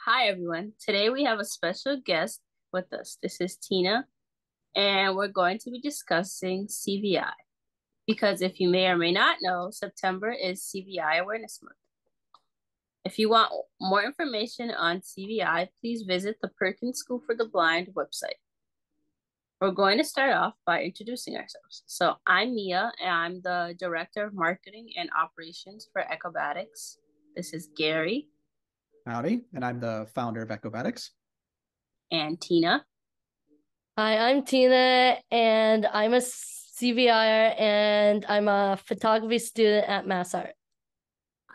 Hi, everyone. Today we have a special guest with us. This is Tina, and we're going to be discussing CVI because if you may or may not know, September is CVI Awareness Month. If you want more information on CVI, please visit the Perkins School for the Blind website. We're going to start off by introducing ourselves. So I'm Mia, and I'm the Director of Marketing and Operations for Echobatix. This is Gary Howdy, and I'm the founder of Echobatix. and Tina. Hi, I'm Tina, and I'm a CVI and I'm a photography student at MassArt.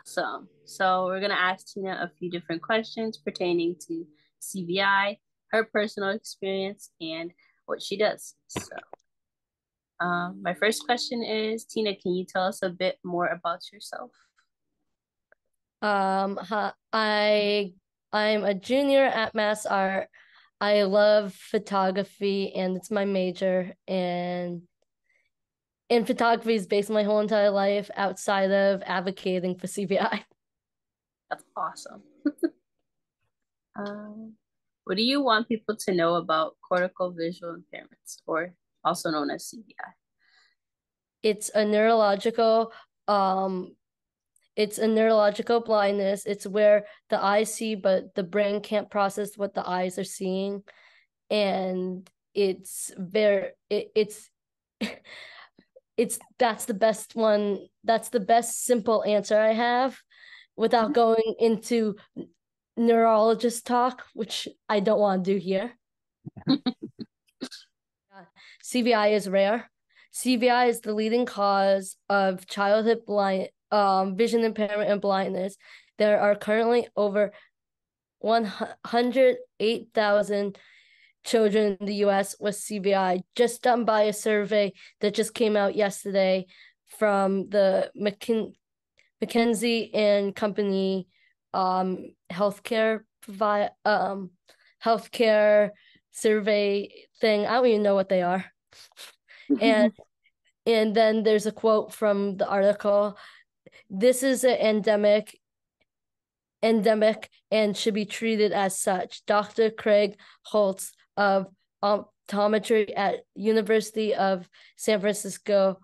So we're gonna ask Tina a few different questions pertaining to CVI, her personal experience, and what she does. My first question is, Tina, can you tell us a bit more about yourself? I'm a junior at MassArt. I love photography, and it's my major. And in photography is based my whole entire life outside of advocating for CVI. That's awesome. Um, what do you want people to know about cortical visual impairments, or also known as CVI? It's a neurological um It's a neurological blindness. It's where the eyes see, but the brain can't process what the eyes are seeing. And that's the best one. That's the best simple answer I have without going into neurologist talk, which I don't want to do here. CVI is rare. CVI is the leading cause of childhood vision impairment and blindness. There are currently over 108,000 children in the US with CVI, just done by a survey that just came out yesterday from the McKinsey and Company healthcare healthcare survey thing. I don't even know what they are. And and then there's a quote from the article. This is an endemic and should be treated as such. Dr. Craig Holtz of optometry at University of San Francisco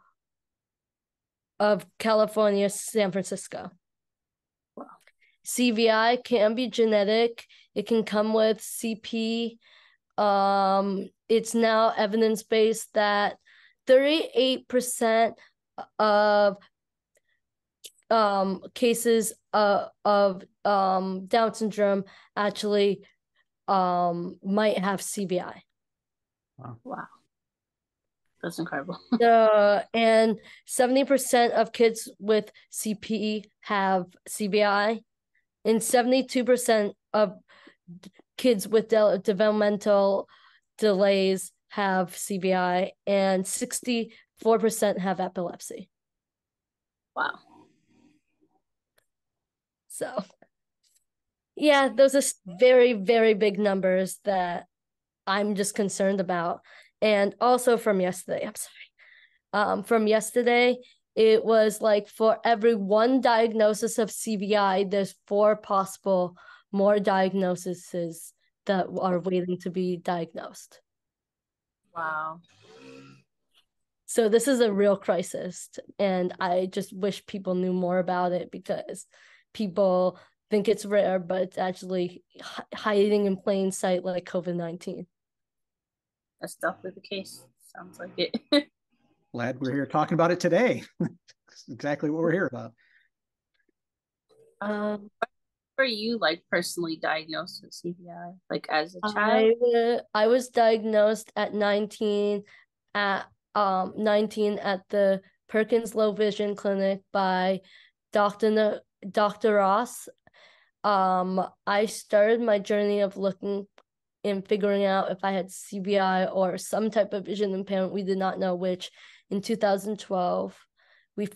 of California, San Francisco. Wow. CVI can be genetic. It can come with CP. It's now evidence-based that 38% of cases of Down syndrome actually might have CVI. Wow. That's incredible. And 70% of kids with CP have CVI, and 72% of kids with developmental delays have CVI, and 64% have epilepsy. Wow. So, yeah, those are very, very big numbers that I'm just concerned about. And also from yesterday, I'm sorry. From yesterday, it was like for every one diagnosis of CVI, there's 4 possible more diagnoses that are waiting to be diagnosed. Wow. So this is a real crisis, and I just wish people knew more about it because people think it's rare, but it's actually hiding in plain sight like COVID-19. That's definitely the case. Sounds like it. Glad we're here talking about it today. That's exactly what we're here about. Were you like personally diagnosed with CVI, like as a child? I was diagnosed at 19 at 19 at the Perkins Low Vision Clinic by Dr. Ross. I started my journey of looking and figuring out if I had CVI or some type of vision impairment. We did not know which. In 2012, we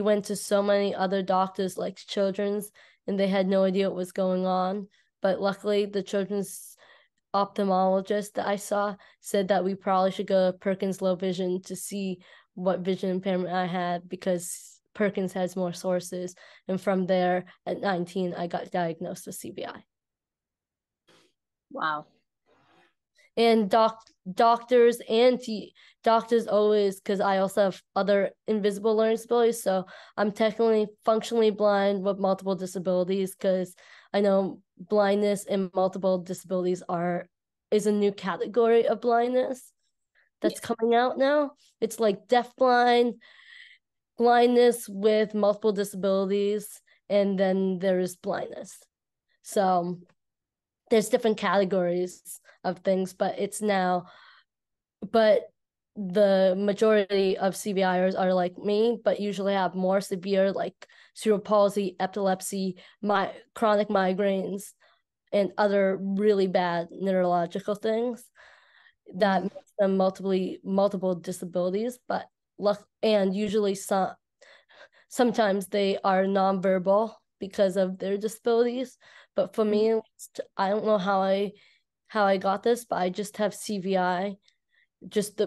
went to so many other doctors like children's, and they had no idea what was going on. But luckily, the children's ophthalmologist that I saw said that we probably should go to Perkins Low Vision to see what vision impairment I had because Perkins has more sources. And from there, at 19, I got diagnosed with CVI. Wow. And doctors and doctors always, because I also have other invisible learning disabilities, so I'm technically functionally blind with multiple disabilities, because I know blindness and multiple disabilities is a new category of blindness that's coming out now. It's like deafblind, blindness with multiple disabilities, and then there's blindness. So there's different categories of things, but the majority of CVIers are like me, but usually have more severe, like cerebral palsy, epilepsy, chronic migraines, and other really bad neurological things that makes them multiple disabilities. But and usually sometimes they are nonverbal because of their disabilities. But for me, I don't know how I got this, but I just have CVI, just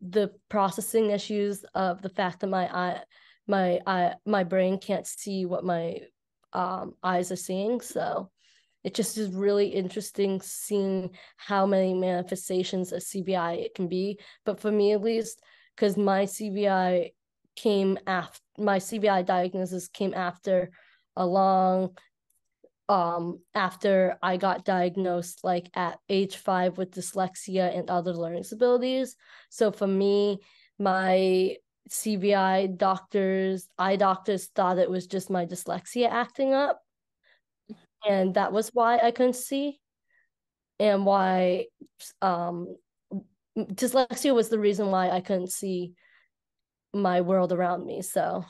the processing issues of the fact that my brain can't see what my eyes are seeing. So it just is really interesting seeing how many manifestations of CVI it can be. But for me, at least, because my CVI diagnosis came after a long after I got diagnosed, like at age 5, with dyslexia and other learning disabilities. So for me, my eye doctors thought it was just my dyslexia acting up, and that was why I couldn't see, and why dyslexia was the reason why I couldn't see my world around me. So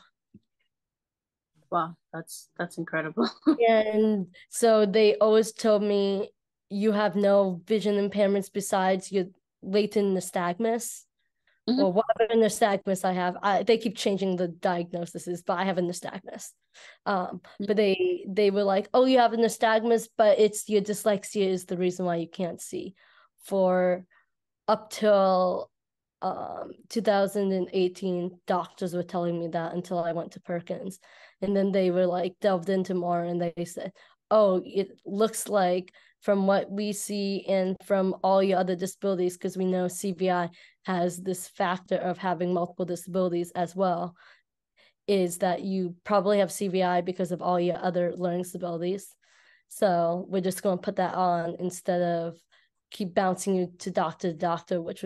wow, that's incredible. and so they always told me, you have no vision impairments besides your latent nystagmus, or whatever nystagmus I have. They keep changing the diagnoses, but I have a nystagmus. But they were like, oh, you have a nystagmus, but it's your dyslexia is the reason why you can't see. For up till 2018, doctors were telling me that until I went to Perkins. And then they were like delved into more, and they said, oh, it looks like from what we see and from all your other disabilities, because we know CVI has this factor of having multiple disabilities as well, is that you probably have CVI because of all your other learning disabilities. So we're just going to put that on instead of keep bouncing you to doctor, which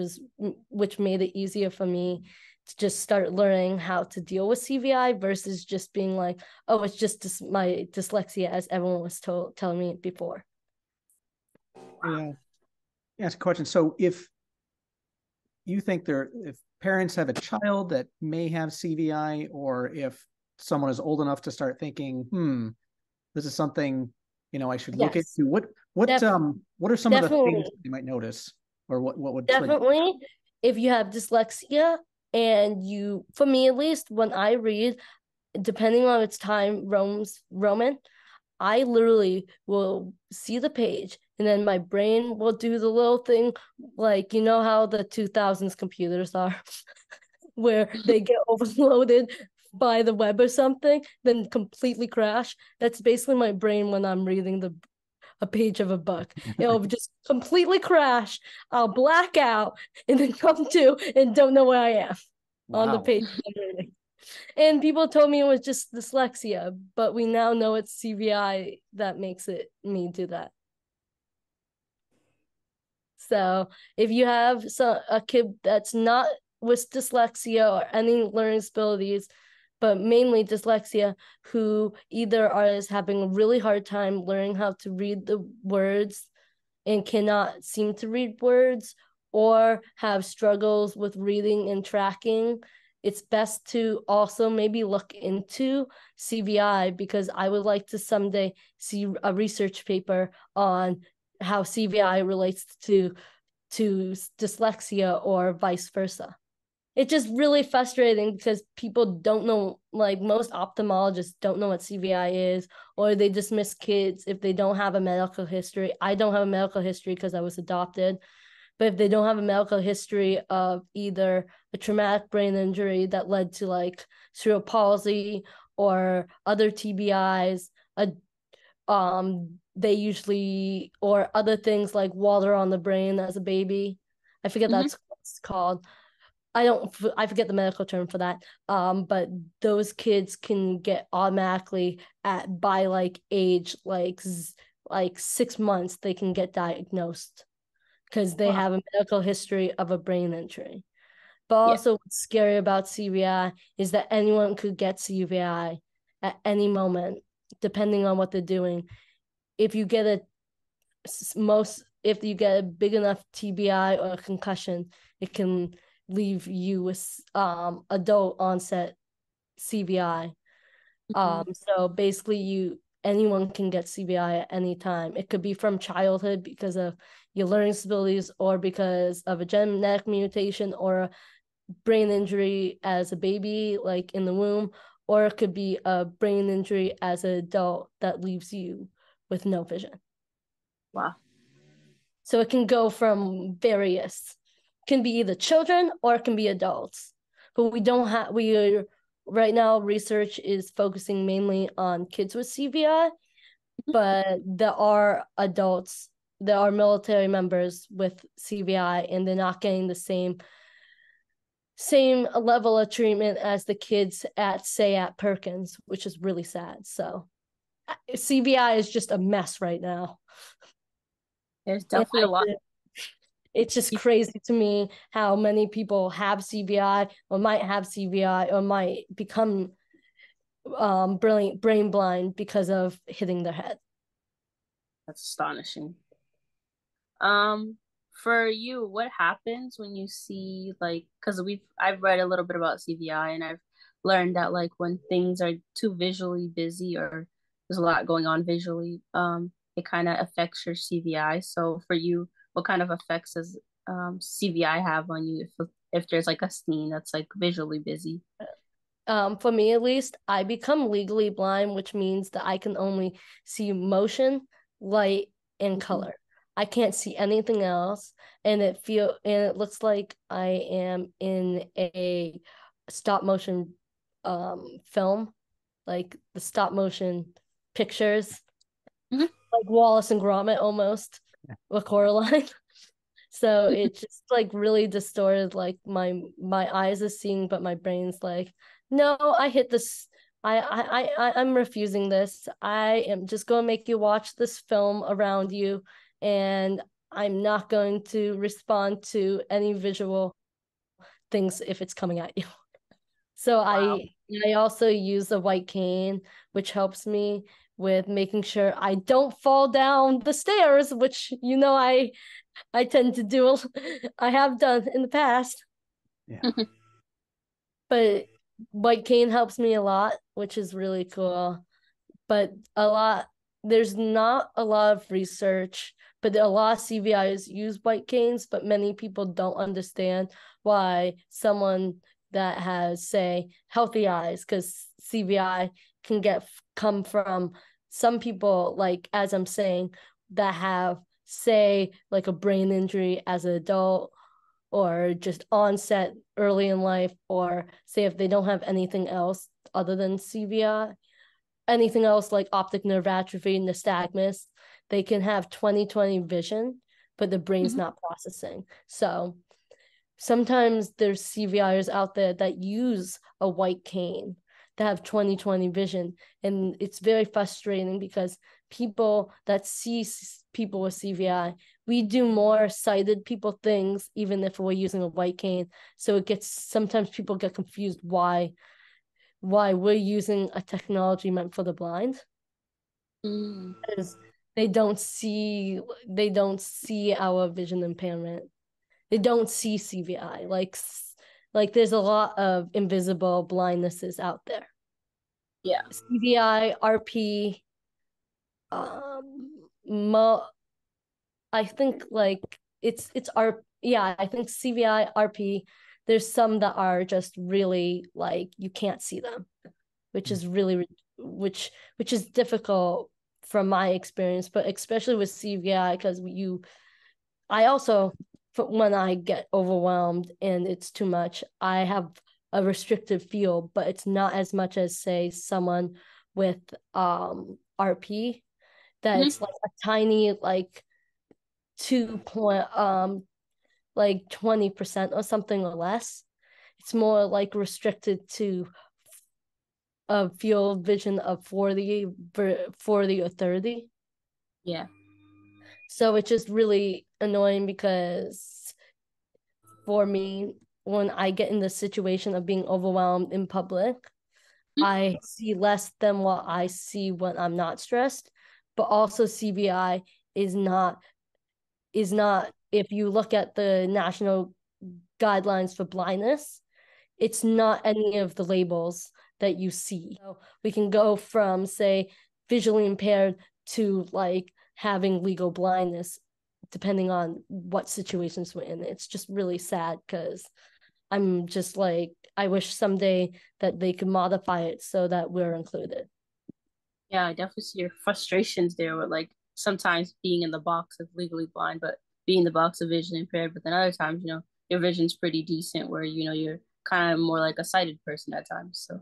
made it easier for me to just start learning how to deal with CVI versus just being like, oh, it's just my dyslexia, as everyone was telling me before. Yeah. Ask a question. So if you think if parents have a child that may have CVI, or if someone is old enough to start thinking, this is something, I should look into, what are some of the things you might notice, or what would definitely if you have dyslexia, and for me at least, when I read, depending on its time Roman, I literally will see the page, and then my brain will do the little thing, like, you know how the 2000s computers are, where they get overloaded by the web or something, then completely crash. That's basically my brain when I'm reading a page of a book. It'll just completely crash. I'll black out and then come to and don't know where I am on the page I'm reading. And people told me it was just dyslexia, but we now know it's CVI that makes me do that. So if you have a kid that's not with dyslexia or any learning disabilities, but mainly dyslexia, who either is having a really hard time learning how to read the words and cannot seem to read words, or have struggles with reading and tracking, it's best to also maybe look into CVI, because I would like to someday see a research paper on how CVI relates to dyslexia or vice versa. It's just really frustrating because people don't know, like most ophthalmologists don't know what CVI is, or they dismiss kids if they don't have a medical history. I don't have a medical history because I was adopted, but if they don't have a medical history of either a traumatic brain injury that led to like cerebral palsy or other TBIs, they usually, or other things like water on the brain as a baby. I forget that's what it's called. I forget the medical term for that. But those kids can get automatically by like age like 6 months, they can get diagnosed because they have a medical history of a brain injury. But also what's scary about CVI is that anyone could get CVI at any moment, depending on what they're doing. If you get a big enough TBI or a concussion, it can leave you with adult onset CVI. So basically anyone can get CVI at any time. It could be from childhood because of your learning disabilities, or because of a genetic mutation or a brain injury as a baby, like in the womb, or it could be a brain injury as an adult that leaves you with no vision. Wow. So it can go from various, can be either children or it can be adults. But right now research is focusing mainly on kids with CVI, but there are military members with CVI, and they're not getting the same level of treatment as the kids at Perkins, which is really sad. So CVI is just a mess right now. There's definitely a lot. It's just crazy to me how many people have CVI or might have CVI or might become brain blind because of hitting their head. That's astonishing. For you, what happens when you see, like, because I've read a little bit about CVI, and I've learned that like when things are too visually busy or there's a lot going on visually, it kind of affects your CVI. So for you, what kind of effects does CVI have on you if there's like a scene that's like visually busy? For me at least, I become legally blind, which means that I can only see motion, light, and color. I can't see anything else, and it looks like I am in a stop motion film, like the stop motion pictures, like Wallace and Gromit almost, with Coraline. So it just like really distorted, like my eyes are seeing, but my brain's like, no, I hit this. I'm refusing this. I am just going to make you watch this film around you, and I'm not going to respond to any visual things if it's coming at you. So wow. I also use a white cane, which helps me with making sure I don't fall down the stairs, which I tend to do. I have done in the past. Yeah. But white cane helps me a lot, which is really cool. But there's not a lot of research, but a lot of CVIs use white canes, but many people don't understand why someone that has, say, healthy eyes, because CVI can come from some people, like, as I'm saying, that have, say, like a brain injury as an adult, or just onset early in life, or say if they don't have anything else other than CVI, anything else like optic nerve atrophy, nystagmus, they can have 20/20 vision, but the brain's not processing. So sometimes there's CVIers out there that use a white cane that have 20/20 vision, and it's very frustrating because people that see people with CVI, we do more sighted people things even if we're using a white cane. So sometimes people get confused why we're using a technology meant for the blind. Because they don't see our vision impairment. They don't see CVI. Like there's a lot of invisible blindnesses out there. Yeah. CVI, RP, I think like it's I think CVI, RP, there's some that are just really like you can't see them, which is really which is difficult from my experience, but especially with CVI, because I also, when I get overwhelmed and it's too much, I have a restricted field, but it's not as much as, say, someone with RP. that it's like a tiny, like 20% or something or less. It's more like restricted to a field vision of 40 or 30. Yeah. So it's just really annoying because for me, when I get in the situation of being overwhelmed in public, I see less than what I see when I'm not stressed. But also CVI is not, if you look at the national guidelines for blindness, it's not any of the labels that you see. So we can go from, say, visually impaired to like having legal blindness, depending on what situations we're in. It's just really sad because I'm just like, I wish someday that they could modify it so that we're included. Yeah, I definitely see your frustrations there with like sometimes being in the box of legally blind, but being in the box of vision impaired. But then other times, your vision's pretty decent where, you're kind of more like a sighted person at times. So,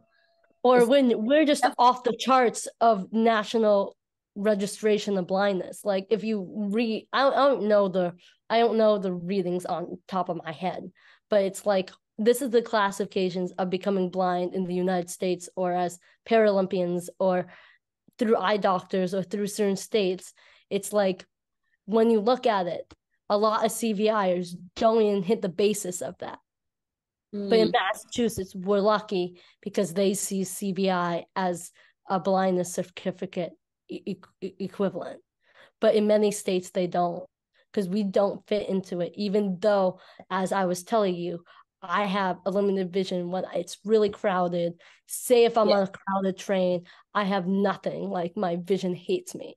or when we're just off the charts of national registration of blindness. Like if you read, I don't know the readings on top of my head, but it's like this is the classifications of becoming blind in the United States, or as Paralympians, or through eye doctors, or through certain states. It's like when you look at it, a lot of CVIers don't even hit the basis of that. But in Massachusetts, we're lucky because they see CVI as a blindness certificate equivalent. But in many states, they don't, because we don't fit into it, even though, as I was telling you, I have a limited vision when it's really crowded. Say if I'm on a crowded train, I have nothing, like my vision hates me.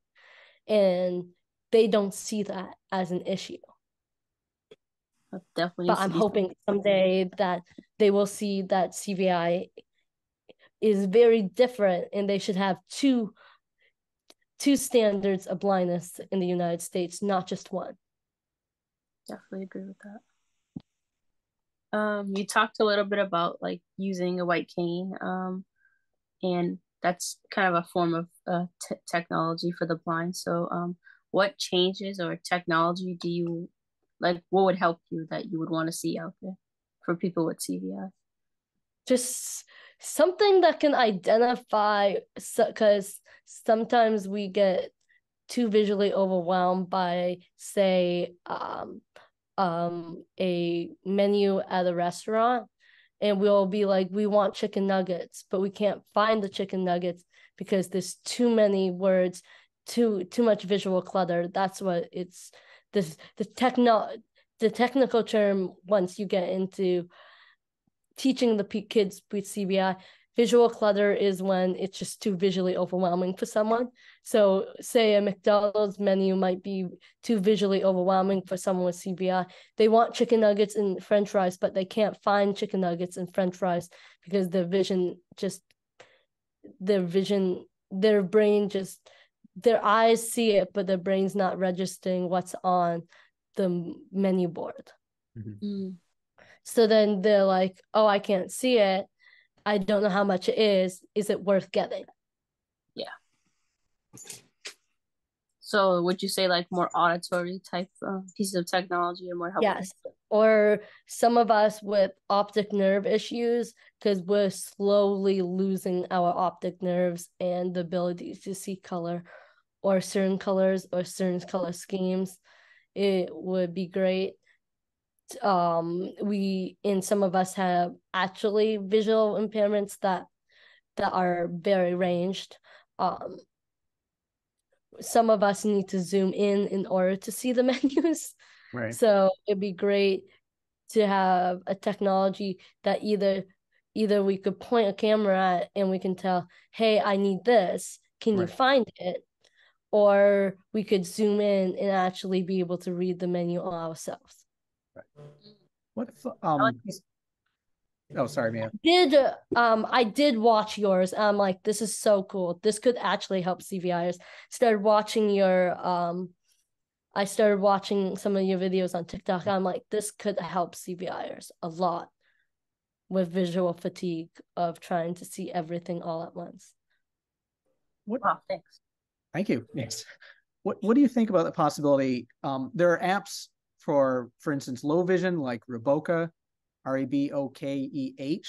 And they don't see that as an issue. Definitely. But I'm hoping someday that they will see that CVI is very different, and they should have two standards of blindness in the United States, not just one. Definitely agree with that. You talked a little bit about like using a white cane, and that's kind of a form of technology for the blind. So, what changes or technology do you like? What would help you that you would want to see out there for people with CVI? Just something that can identify, because sometimes we get too visually overwhelmed by, say, a menu at a restaurant, and we'll be like, we want chicken nuggets, but we can't find the chicken nuggets because there's too many words, too much visual clutter. That's what it's the technical term. Once you get into teaching the kids with CVI, visual clutter is when it's just too visually overwhelming for someone. So say a McDonald's menu might be too visually overwhelming for someone with CVI. They want chicken nuggets and French fries, but they can't find chicken nuggets and French fries because their brain just, their eyes see it, but their brain's not registering what's on the menu board. So then they're like, oh, I can't see it. I don't know how much it is. Is it worth getting? Yeah. So would you say like more auditory type pieces of technology are more helpful? Yes. Or some of us with optic nerve issues, because we're slowly losing our optic nerves and the ability to see color, or certain colors, or certain color schemes. It would be great. Some of us have actually visual impairments that are very ranged. Some of us need to zoom in order to see the menus. Right. So it'd be great to have a technology that either we could point a camera at and we can tell, hey, I need this. Can you find it? Or we could zoom in and actually be able to read the menu ourselves. Right. What if oh, sorry, Mia. I did watch yours. I'm like, this is so cool. This could actually help CVIers. I started watching some of your videos on TikTok. I'm like, this could help CVIers a lot with visual fatigue of trying to see everything all at once. Wow, thanks. Thank you. Yes. what do you think about the possibility? There are apps for instance, low vision like Rebokeh, Rebokeh,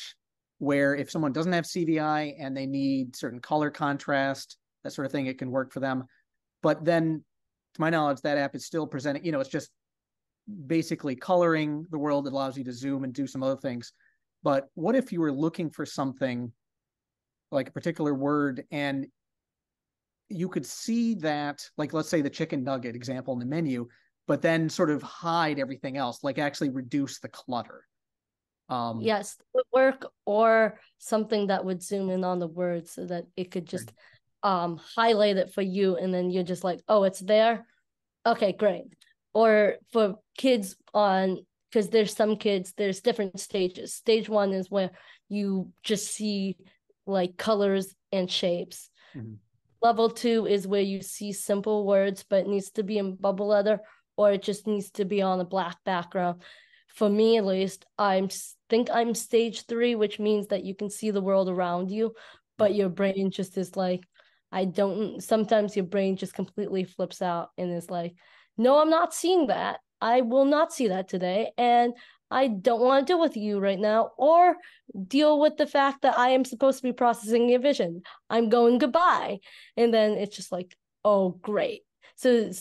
where if someone doesn't have CVI and they need certain color contrast, that sort of thing, it can work for them. But then, to my knowledge, that app is still presenting, it's just basically coloring the world. That allows you to zoom and do some other things. But what if you were looking for something like a particular word and you could see that, like, let's say the chicken nugget example in the menu, but then sort of hide everything else, like actually reduce the clutter. Yes, it would work, or something that would zoom in on the word so that it could just highlight it for you, and then you're just like, oh, it's there. Okay, great. Or for kids because there's some kids, there's different stages. Stage 1 is where you just see like colors and shapes. Mm-hmm. Level 2 is where you see simple words, but it needs to be in bubble letter, or it just needs to be on a black background. For me, at least, I think I'm stage 3, which means that you can see the world around you, but your brain just is like, sometimes your brain just completely flips out and is like, no, I'm not seeing that. I will not see that today. And I don't want to deal with you right now, or deal with the fact that I am supposed to be processing your vision. I'm going goodbye. And then it's just like, oh, great. So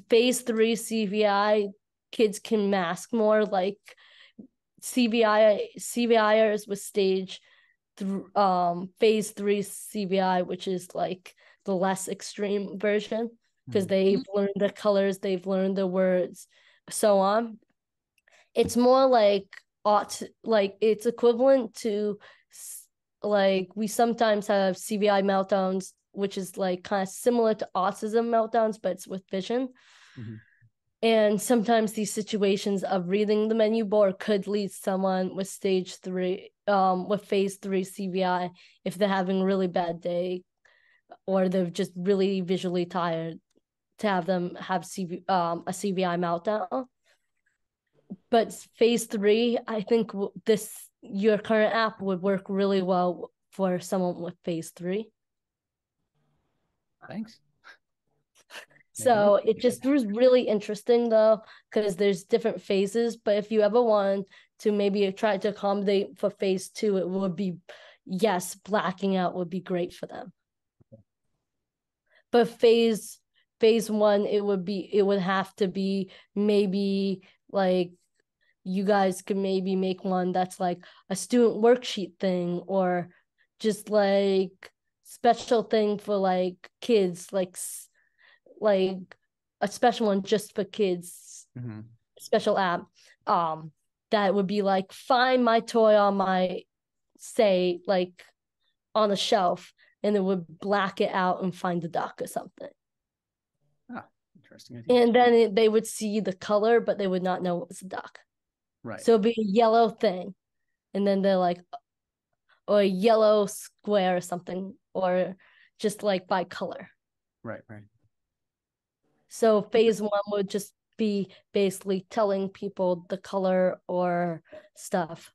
phase 3 CVI, kids can mask more, like CVIers with phase 3 CVI, which is like the less extreme version, because they've learned the colors, they've learned the words, so on. It's more like it's equivalent to, like, we sometimes have CVI meltdowns, which is like kind of similar to autism meltdowns, but it's with vision. Mm-hmm. And sometimes these situations of reading the menu board could lead someone with phase 3 CVI, if they're having a really bad day or they're just really visually tired, to have them have a CVI meltdown. But phase 3, I think your current app would work really well for someone with phase 3. Thanks. So it just was really interesting, though, because there's different phases. But if you ever want to maybe try to accommodate for phase 2, it would be, yes, blacking out would be great for them. Okay. But phase 1, it would have to be, maybe like, you guys could maybe make one that's like a student worksheet thing, or just like special thing for like kids, like a special one just for kids, special app, that would be like, find my toy on my, say, like on a shelf, and it would black it out and find the duck or something. Interesting idea. And then they would see the color, but they would not know it was a duck. Right. So it'd be a yellow thing, and then they're like, or a yellow square or something, or just like by color. Right. So phase 1 would just be basically telling people the color or stuff,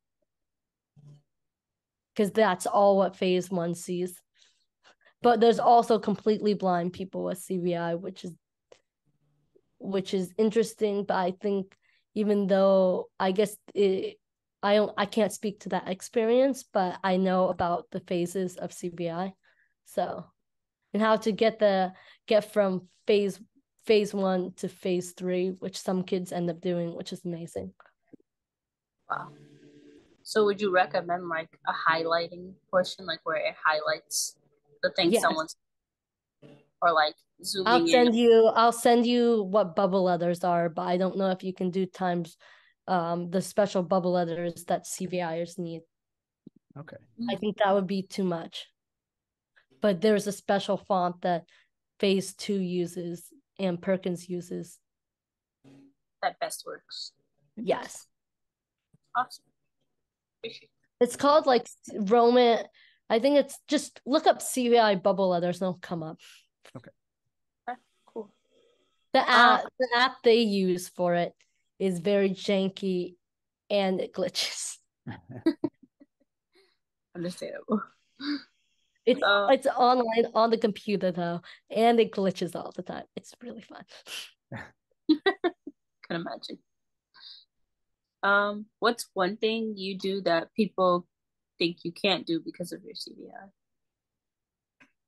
because that's all what phase 1 sees. But there's also completely blind people with CVI, which is interesting. But I think, even though I guess I can't speak to that experience, but I know about the phases of CVI, so, and how to get from phase 1 to phase 3, which some kids end up doing, which is amazing. Wow. So would you recommend like a highlighting portion, like where it highlights the thing someone's, or like zooming in? I'll send you what bubble letters are, but I don't know if you can do times the special bubble letters that CVIers need. Okay. I think that would be too much. But there's a special font that phase 2 uses and Perkins uses. That best works. Yes. Awesome. Appreciate it. It's called like Roman. I think it's just look up CVI bubble letters and it'll come up. Okay. Cool. The app they use for it is very janky and it glitches. Understandable. It's online on the computer though, and it glitches all the time. It's really fun. Can imagine. What's one thing you do that people think you can't do because of your CVI?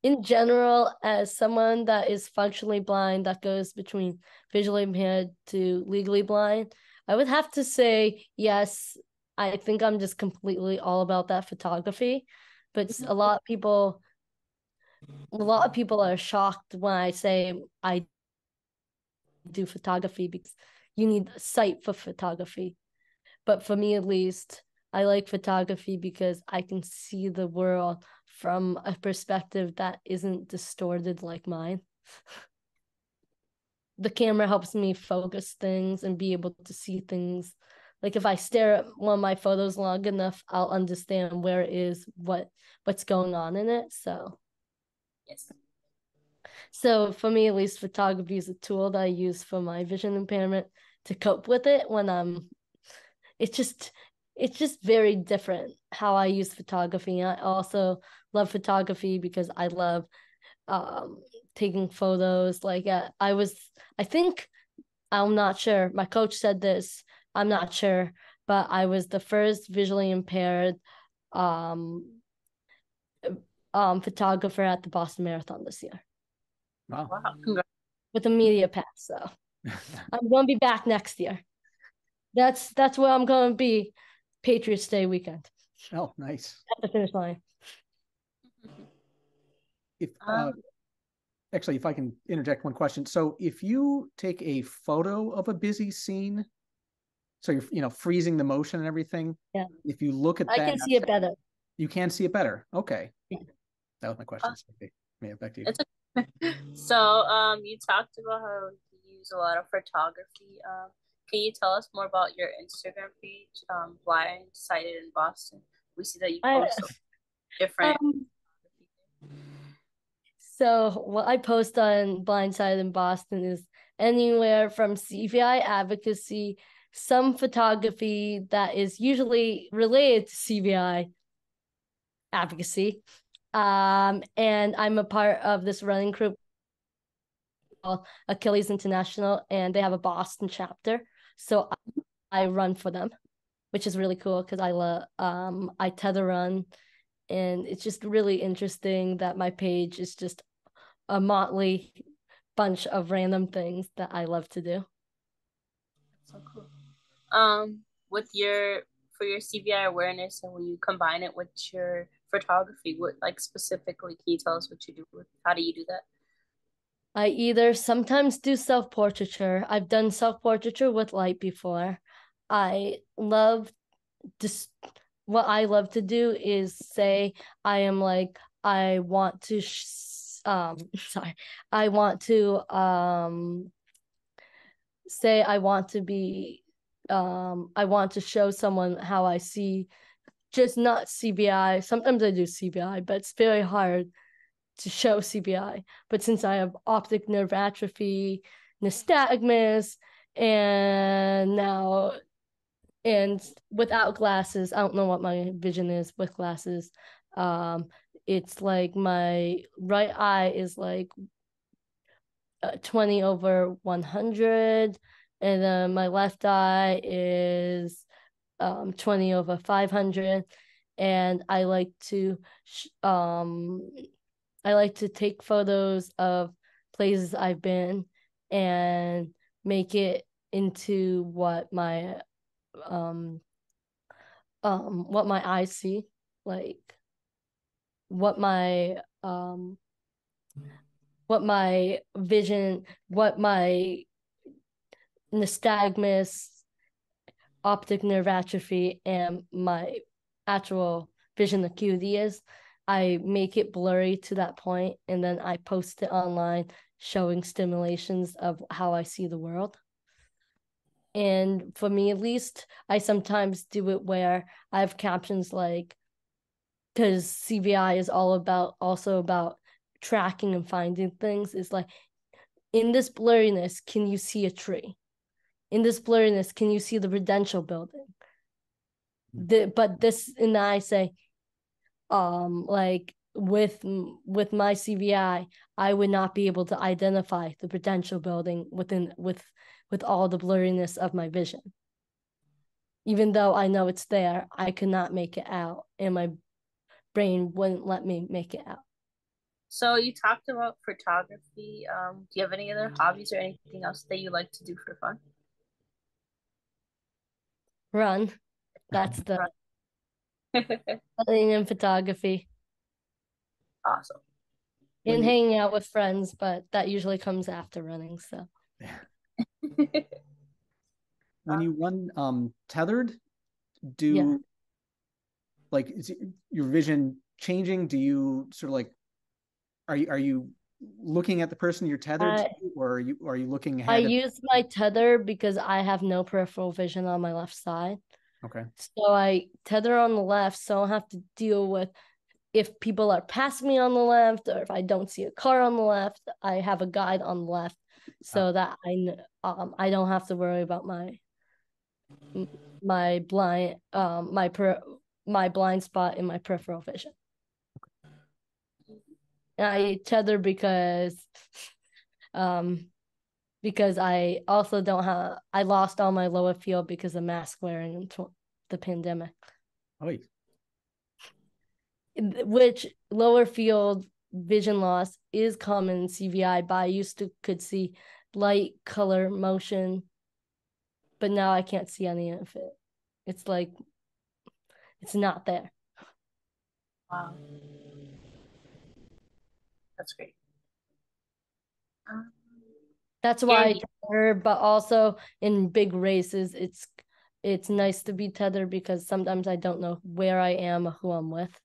In general, as someone that is functionally blind, that goes between visually impaired to legally blind, I would have to say yes. I think I'm just completely all about that photography, but a lot of people are shocked when I say I do photography because you need sight for photography. But for me, at least, I like photography because I can see the world from a perspective that isn't distorted like mine. The camera helps me focus things and be able to see things. Like if I stare at one of my photos long enough, I'll understand where it is, what's going on in it. So Yes. So for me, at least, photography is a tool that I use for my vision impairment to cope with it when it's just very different how I use photography. I also love photography because I love taking photos. Like I think, I'm not sure. My coach said this. I'm not sure, but I was the first visually impaired photographer at the Boston Marathon this year. Wow. Congrats. With a media pass. So I'm going to be back next year. That's where I'm going to be Patriots Day weekend. Oh, nice. At the finish line. If actually, if I can interject one question. So if you take a photo of a busy scene, so you're freezing the motion and everything. Yeah. If you look at I that, can see it better. You can see it better. Okay. Yeah. That was my question. Okay. Back to you. So you talked about how you use a lot of photography. Can you tell us more about your Instagram page, Blind Sighted in Boston? We see that you post different. So what I post on Blindsided in Boston is anywhere from CVI advocacy, some photography that is usually related to CVI advocacy. And I'm a part of this running group called Achilles International, and they have a Boston chapter. So I run for them, which is really cool because I tether run. And it's just really interesting that my page is just a motley bunch of random things that I love to do. So cool. For your CVI awareness, and when you combine it with your photography, what specifically can you tell us what you do how do you do that? I either sometimes do self-portraiture. I've done self-portraiture with light before. What I love to do is say I want to say I want to be I want to show someone how I see, just not CVI. Sometimes I do CVI, but it's very hard to show CVI. But since I have optic nerve atrophy, nystagmus, and without glasses, I don't know what my vision is with glasses. It's like my right eye is like 20/100, and then my left eye is 20/500. And I like to take photos of places I've been and make it into what my eyes see, like what my vision, what my nystagmus, optic nerve atrophy, and my actual vision acuity is. I make it blurry to that point, and then I post it online showing stimulations of how I see the world. And for me, at least, I sometimes do it where I have captions like, because CVI is also about tracking and finding things. It's like, in this blurriness, can you see a tree? In this blurriness, can you see the Prudential building? And then I say, with my CVI, I would not be able to identify the potential building with all the blurriness of my vision. Even though I know it's there, I could not make it out, and my brain wouldn't let me make it out. So you talked about photography. Do you have any other hobbies or anything else that you like to do for fun? Run. That's the thing in photography. Awesome. And hanging out with friends, but that usually comes after running. So when you run tethered, is your vision changing? Do you sort of like are you looking at the person you're tethered to, or are you looking ahead? I use my tether because I have no peripheral vision on my left side. Okay. So I tether on the left, so I don't have to deal with if people are passing me on the left, or if I don't see a car on the left. I have a guide on the left, so that I don't have to worry about my blind spot in my peripheral vision. I tether because I also don't have, I lost all my lower field because of mask wearing in the pandemic. Oh, which lower field vision loss is common in CVI, but I used to could see light, color, motion, but now I can't see any of it. It's like it's not there. Wow. That's great. That's why I tether, but also in big races, it's nice to be tethered because sometimes I don't know where I am or who I'm with.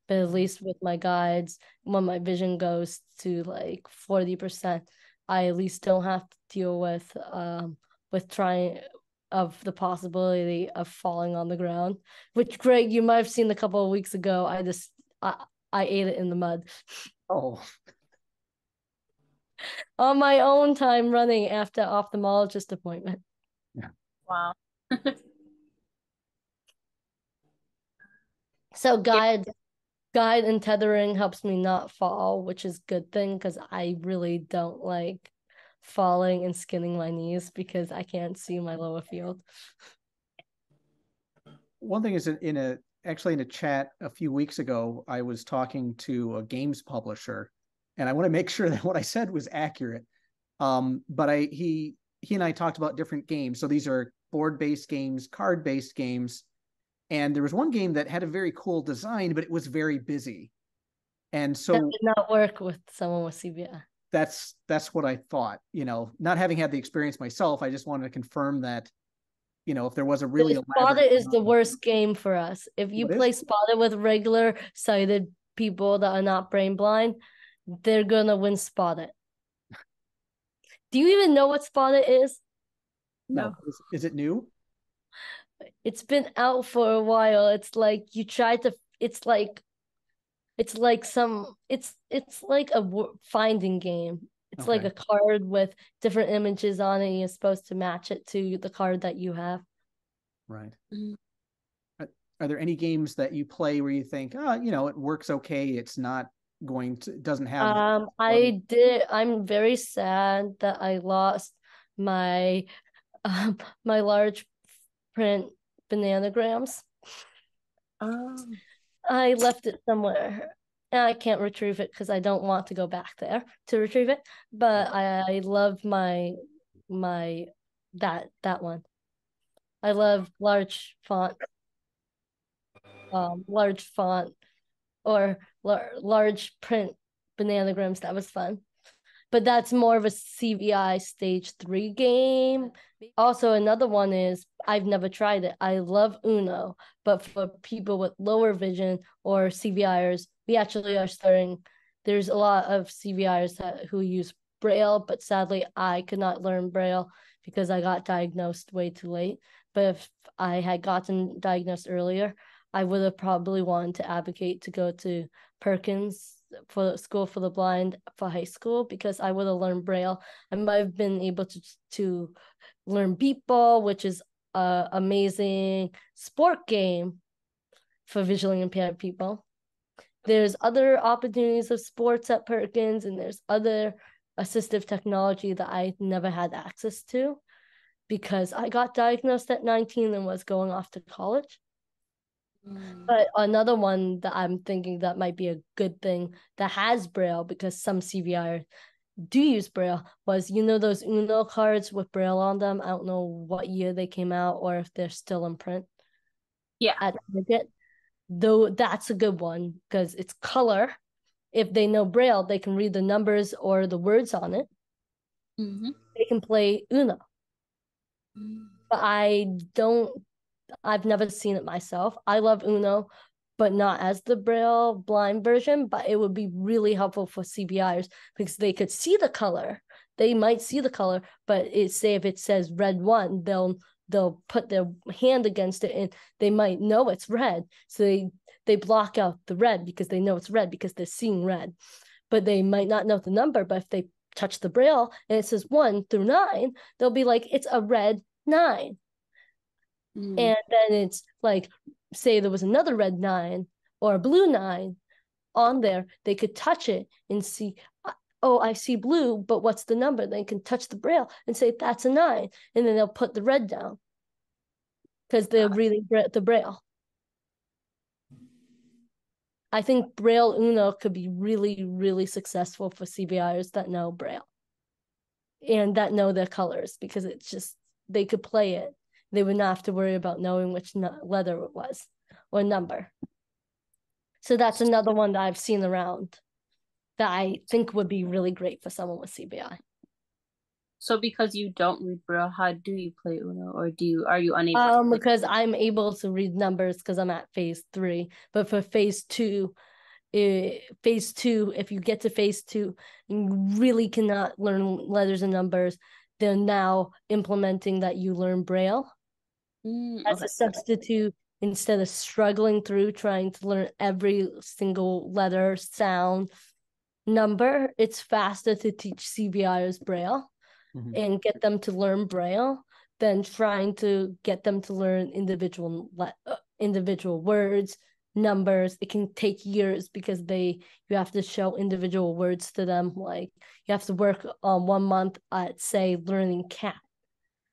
But at least with my guides, when my vision goes to like 40%, I at least don't have to deal with trying of the possibility of falling on the ground. Which, Greg, you might have seen a couple of weeks ago. I ate it in the mud. Oh. On my own time running after ophthalmologist appointment. Yeah. Wow. So guide and tethering helps me not fall, which is a good thing because I really don't like falling and skinning my knees because I can't see my lower field. One thing is actually in a chat a few weeks ago, I was talking to a games publisher, and I want to make sure that what I said was accurate. But he and I talked about different games. So these are board-based games, card-based games. And there was one game that had a very cool design, but it was very busy. And so that did not work with someone with CVI. That's what I thought. Not having had the experience myself, I just wanted to confirm that, if there was a really Spotted is the worst game for us. If you play Spotted with regular sighted people that are not brain blind, they're gonna win Spotted. Do you even know what Spotted is? No. Is it new? It's been out for a while. It's like you try to. It's like a finding game. It's like a card with different images on it. And you're supposed to match it to the card that you have. Right. Mm-hmm. Are there any games that you play where you think, it works okay? It's not doesn't have. I'm very sad that I lost my my large print bananagrams. I left it somewhere. I can't retrieve it because I don't want to go back there to retrieve it. But I love my that one. I love large font or large print bananagrams. That was fun. But that's more of a CVI stage 3 game. Also, another one is, I've never tried it. I love Uno, but for people with lower vision or CVIers, we actually are starting, there's a lot of CVIers who use Braille, but sadly I could not learn Braille because I got diagnosed way too late. But if I had gotten diagnosed earlier, I would have probably wanted to advocate to go to Perkins for School for the Blind for high school because I would have learned Braille. I might have been able to learn beep ball, which is an amazing sport game for visually impaired people. there's other opportunities of sports at Perkins, and there's other assistive technology that I never had access to because I got diagnosed at 19 and was going off to college. But another one that I'm thinking that might be a good thing that has Braille, because some CVI do use Braille, was, those Uno cards with Braille on them. I don't know what year they came out or if they're still in print. Yeah. At Target. Though that's a good one because it's color. If they know Braille, they can read the numbers or the words on it. They can play Uno. But I've never seen it myself. I love Uno, but not as the Braille blind version, but it would be really helpful for CVIers because they could see the color. They might see the color, but if it says red 1, they'll put their hand against it and they might know it's red. So they block out the red because they know it's red because they're seeing red. But they might not know the number, but if they touch the Braille and it says 1 through 9, they'll be like, it's a red 9. And then it's like, say there was another red 9 or a blue 9 on there, they could touch it and see, oh, I see blue, but what's the number? They can touch the Braille and say, that's a 9. And then they'll put the red down because they're reading the Braille. I think Braille Uno could be really, really successful for CVIers that know Braille and that know their colors, because it's just, they could play it. They would not have to worry about knowing which letter it was or number. So that's another one that I've seen around that I think would be really great for someone with CVI. So because you don't read Braille, how do you play Uno, or are you unable? Because I'm able to read numbers because I'm at phase 3. But for phase 2, if you get to phase 2, you really cannot learn letters and numbers. They're now implementing that you learn Braille as a substitute instead of struggling through trying to learn every single letter, sound, number. It's faster to teach CVIers Braille and get them to learn Braille than trying to get them to learn individual words, numbers. It can take years because you have to show individual words to them. Like you have to work on 1 month at, say, learning cat.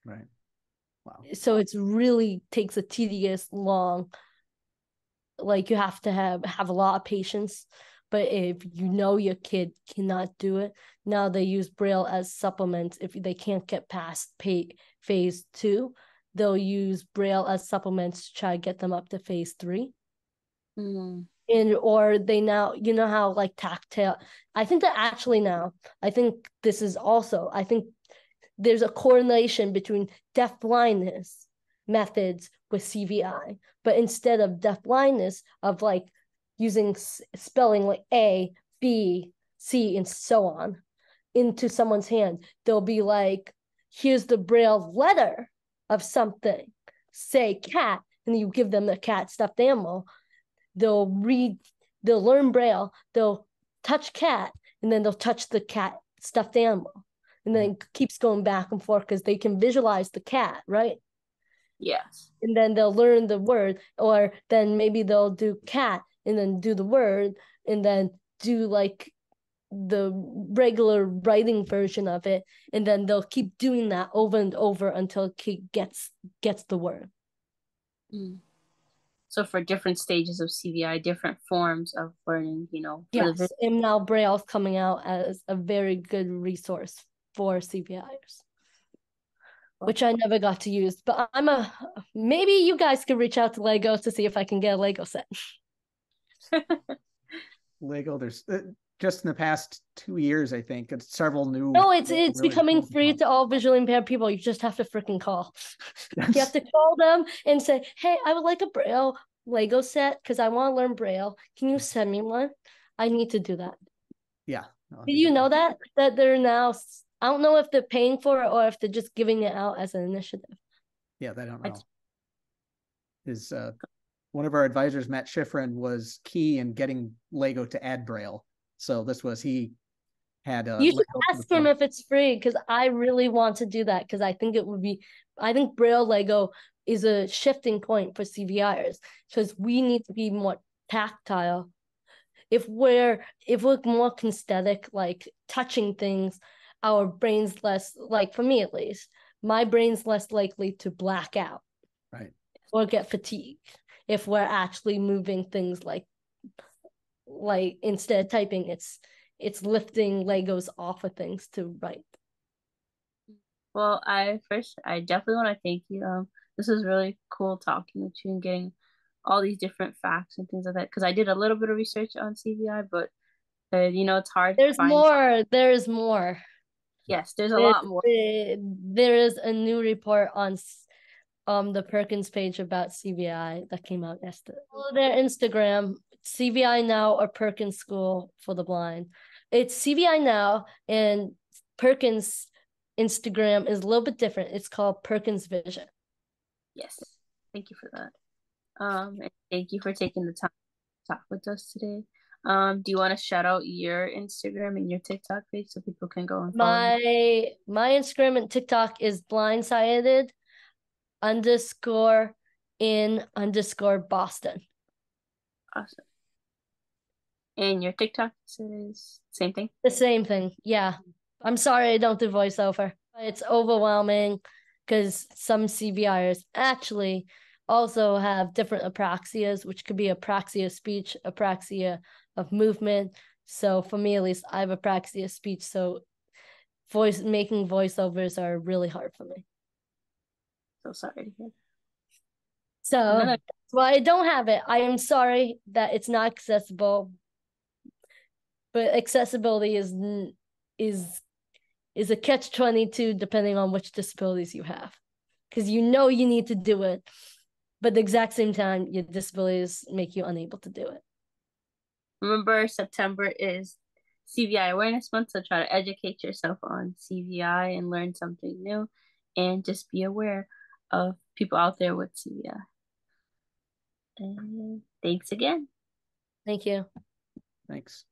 Right. Wow. So it's really takes a tedious, long, like you have to have a lot of patience. But if you know your kid cannot do it, now they use Braille as supplements. If they can't get past phase 2, they'll use Braille as supplements to try to get them up to phase 3. Or they now, how like tactile, I think that actually now, I think this is also, I think there's a correlation between deaf blindness methods with CVI, but instead of deaf blindness of like using spelling like A, B, C, and so on into someone's hand, they'll be like, here's the Braille letter of something, say cat, and you give them the cat stuffed animal. They'll learn Braille, they'll touch cat, and then they'll touch the cat stuffed animal. And then it keeps going back and forth because they can visualize the cat, right? Yes. And then they'll learn the word, or then maybe they'll do cat and then do the word and then do like the regular writing version of it. And then they'll keep doing that over and over until kid gets the word. So for different stages of CVI, different forms of learning, Yes, and now Braille's coming out as a very good resource for CVIers, which I never got to use. But maybe you guys could reach out to Lego to see if I can get a Lego set. Lego, there's just in the past 2 years, I think, it's several new. No, it's really becoming free to all visually impaired people. You just have to freaking call. You have to call them and say, hey, I would like a Braille Lego set because I want to learn Braille. Can you send me one? I need to do that. Yeah. Did you know that they're now, I don't know if they're paying for it or if they're just giving it out as an initiative. Yeah, they don't know. One of our advisors, Matt Schifrin, was key in getting Lego to add Braille. So he had you should ask him if it's free, because I really want to do that, because I think Braille Lego is a shifting point for CVIers, because we need to be more tactile. if we're more kinesthetic, like touching things, our brain's less, like for me at least, my brain's less likely to black out, right, or get fatigued if we're actually moving things, like instead of typing, it's lifting Legos off of things to write. Well, I definitely want to thank you. This was really cool talking with you and getting all these different facts and things like that. Because I did a little bit of research on CVI, but it's hard to There's find. more. There's more. Yes, there's a lot more. There is a new report on the Perkins page about CVI that came out yesterday. Follow their Instagram, CVI Now or Perkins School for the Blind. It's CVI Now, and Perkins Instagram is a little bit different. It's called Perkins Vision. Yes, thank you for that. And thank you for taking the time to talk with us today. Do you want to shout out your Instagram and your TikTok page so people can go and follow you? My Instagram and TikTok is blindsided _ Boston. Awesome. And your TikTok is same thing? The same thing, yeah. I'm sorry I don't do voiceover. It's overwhelming because some CVIers actually also have different apraxias, which could be apraxia of speech, apraxia of movement. So for me, at least, I have apraxia of speech. So making voiceovers are really hard for me. So sorry to hear. So that's why I don't have it. I am sorry that it's not accessible, but accessibility is a catch-22 depending on which disabilities you have, because you need to do it, but at the exact same time your disabilities make you unable to do it. Remember, September is CVI Awareness Month, so try to educate yourself on CVI and learn something new, and just be aware of people out there with CVI. And thanks again. Thank you. thanks.